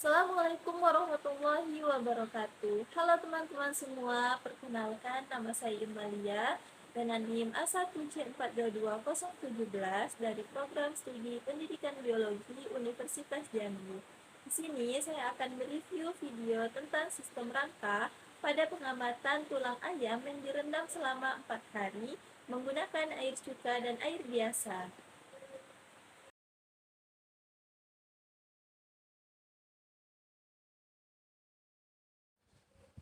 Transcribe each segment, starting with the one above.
Assalamualaikum warahmatullahi wabarakatuh. Halo teman-teman semua, perkenalkan nama saya Imalia dengan NIM A1C422017 dari Program Studi Pendidikan Biologi Universitas Jambi. Di sini saya akan mereview video tentang sistem rangka pada pengamatan tulang ayam yang direndam selama 4 hari menggunakan air cuka dan air biasa.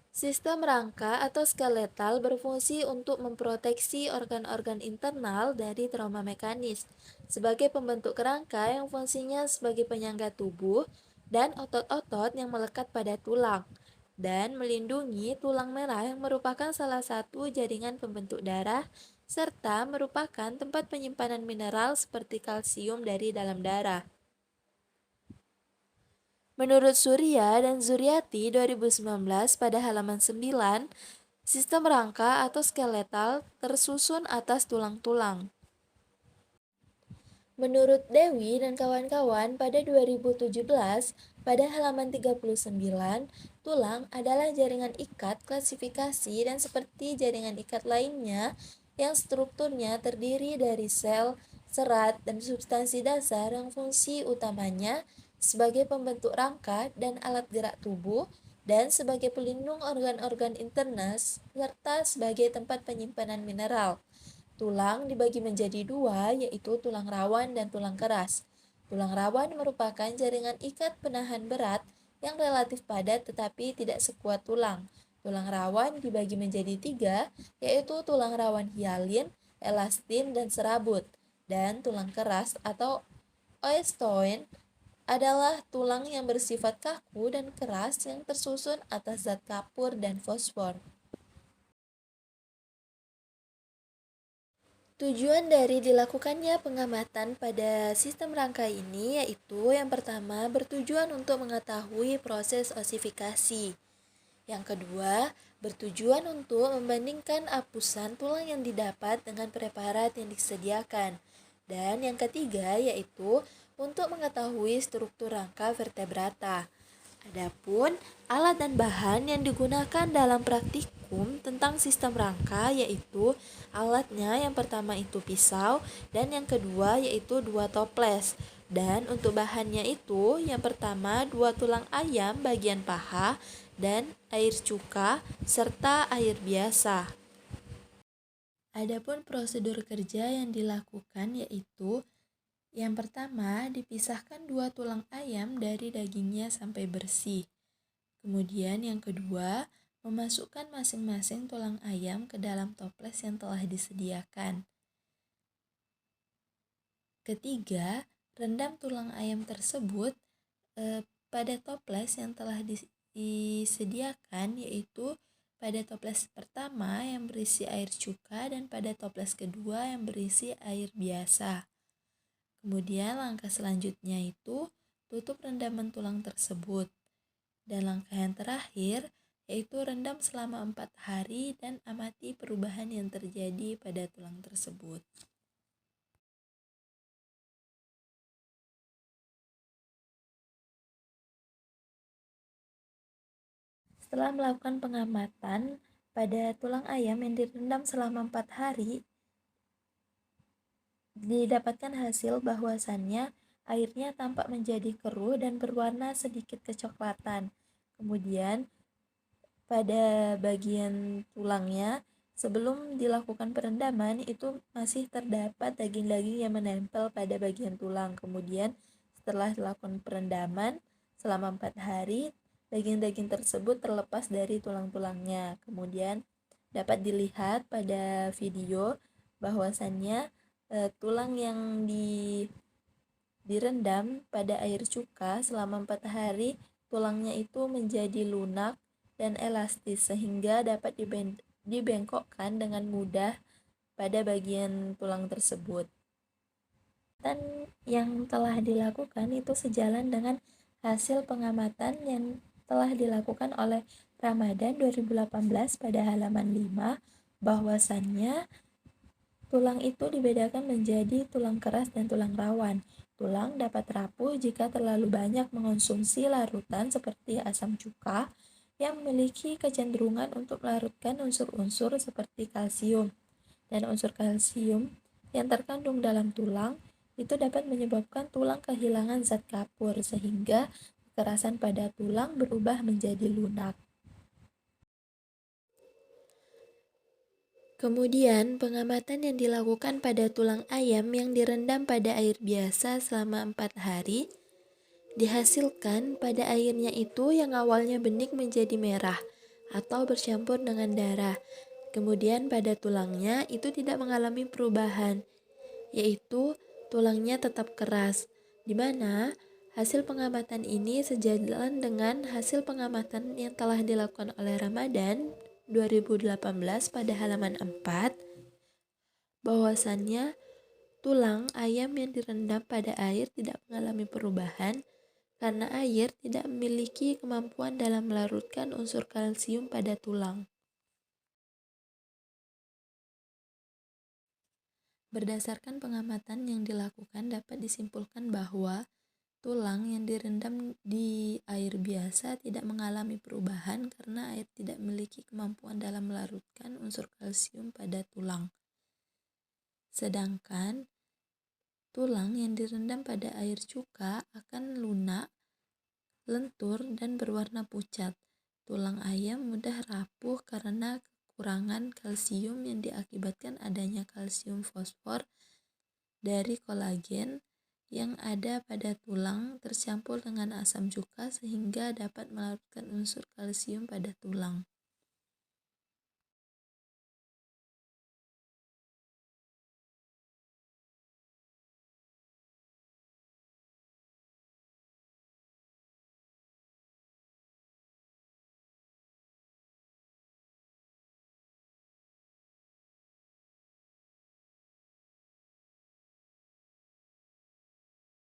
Sistem rangka atau skeletal berfungsi untuk memproteksi organ-organ internal dari trauma mekanis sebagai pembentuk kerangka yang fungsinya sebagai penyangga tubuh dan otot-otot yang melekat pada tulang dan melindungi tulang merah yang merupakan salah satu jaringan pembentuk darah serta merupakan tempat penyimpanan mineral seperti kalsium dari dalam darah. Menurut Surya dan Zuryati 2019 pada halaman 9, sistem rangka atau skeletal tersusun atas tulang-tulang. Menurut Dewi dan kawan-kawan pada 2017, pada halaman 39, tulang adalah jaringan ikat klasifikasi dan seperti jaringan ikat lainnya yang strukturnya terdiri dari sel, serat, dan substansi dasar yang fungsi utamanya sebagai pembentuk rangka dan alat gerak tubuh dan sebagai pelindung organ-organ internas serta sebagai tempat penyimpanan mineral. Tulang dibagi menjadi dua, yaitu tulang rawan dan tulang keras. Tulang rawan merupakan jaringan ikat penahan berat yang relatif padat tetapi tidak sekuat tulang. Tulang rawan dibagi menjadi tiga, yaitu tulang rawan hialin, elastin, dan serabut. Dan tulang keras atau osteoid adalah tulang yang bersifat kaku dan keras yang tersusun atas zat kapur dan fosfor. Tujuan dari dilakukannya pengamatan pada sistem rangka ini yaitu yang pertama bertujuan untuk mengetahui proses osifikasi. Yang kedua, bertujuan untuk membandingkan apusan tulang yang didapat dengan preparat yang disediakan. Dan yang ketiga yaitu untuk mengetahui struktur rangka vertebrata. Adapun alat dan bahan yang digunakan dalam praktikum tentang sistem rangka yaitu alatnya yang pertama itu pisau dan yang kedua yaitu dua toples. Dan untuk bahannya itu yang pertama dua tulang ayam bagian paha dan air cuka serta air biasa. Adapun prosedur kerja yang dilakukan yaitu yang pertama, dipisahkan dua tulang ayam dari dagingnya sampai bersih. Kemudian yang kedua, memasukkan masing-masing tulang ayam ke dalam toples yang telah disediakan. Ketiga, rendam tulang ayam tersebut pada toples yang telah disediakan, yaitu pada toples pertama yang berisi air cuka dan pada toples kedua yang berisi air biasa. Kemudian langkah selanjutnya itu tutup rendaman tulang tersebut. Dan langkah yang terakhir yaitu rendam selama 4 hari dan amati perubahan yang terjadi pada tulang tersebut. Setelah melakukan pengamatan pada tulang ayam yang direndam selama 4 hari, didapatkan hasil bahwasannya airnya tampak menjadi keruh dan berwarna sedikit kecoklatan. Kemudian pada bagian tulangnya sebelum dilakukan perendaman itu masih terdapat daging-daging yang menempel pada bagian tulang. Kemudian setelah dilakukan perendaman selama 4 hari, daging-daging tersebut terlepas dari tulang-tulangnya. Kemudian dapat dilihat pada video bahwasannya tulang yang direndam pada air cuka selama 4 hari, tulangnya itu menjadi lunak dan elastis sehingga dapat dibengkokkan dengan mudah pada bagian tulang tersebut. Dan yang telah dilakukan itu sejalan dengan hasil pengamatan yang telah dilakukan oleh Ramadan 2018 pada halaman 5 bahwasannya tulang itu dibedakan menjadi tulang keras dan tulang rawan. Tulang dapat rapuh jika terlalu banyak mengonsumsi larutan seperti asam cuka yang memiliki kecenderungan untuk melarutkan unsur-unsur seperti kalsium. Dan unsur kalsium yang terkandung dalam tulang itu dapat menyebabkan tulang kehilangan zat kapur sehingga kekerasan pada tulang berubah menjadi lunak. Kemudian, pengamatan yang dilakukan pada tulang ayam yang direndam pada air biasa selama 4 hari dihasilkan pada airnya itu yang awalnya bening menjadi merah atau bercampur dengan darah. Kemudian pada tulangnya itu tidak mengalami perubahan, yaitu tulangnya tetap keras, di mana hasil pengamatan ini sejalan dengan hasil pengamatan yang telah dilakukan oleh Ramadan 2018 pada halaman 4, bahwasannya tulang ayam yang direndam pada air tidak mengalami perubahan karena air tidak memiliki kemampuan dalam melarutkan unsur kalsium pada tulang. Berdasarkan pengamatan yang dilakukan dapat disimpulkan bahwa tulang yang direndam di air biasa tidak mengalami perubahan karena air tidak memiliki kemampuan dalam melarutkan unsur kalsium pada tulang. Sedangkan tulang yang direndam pada air cuka akan lunak, lentur, dan berwarna pucat. Tulang ayam mudah rapuh karena kekurangan kalsium yang diakibatkan adanya kalsium fosfor dari kolagen yang ada pada tulang tercampur dengan asam cuka sehingga dapat melarutkan unsur kalsium pada tulang.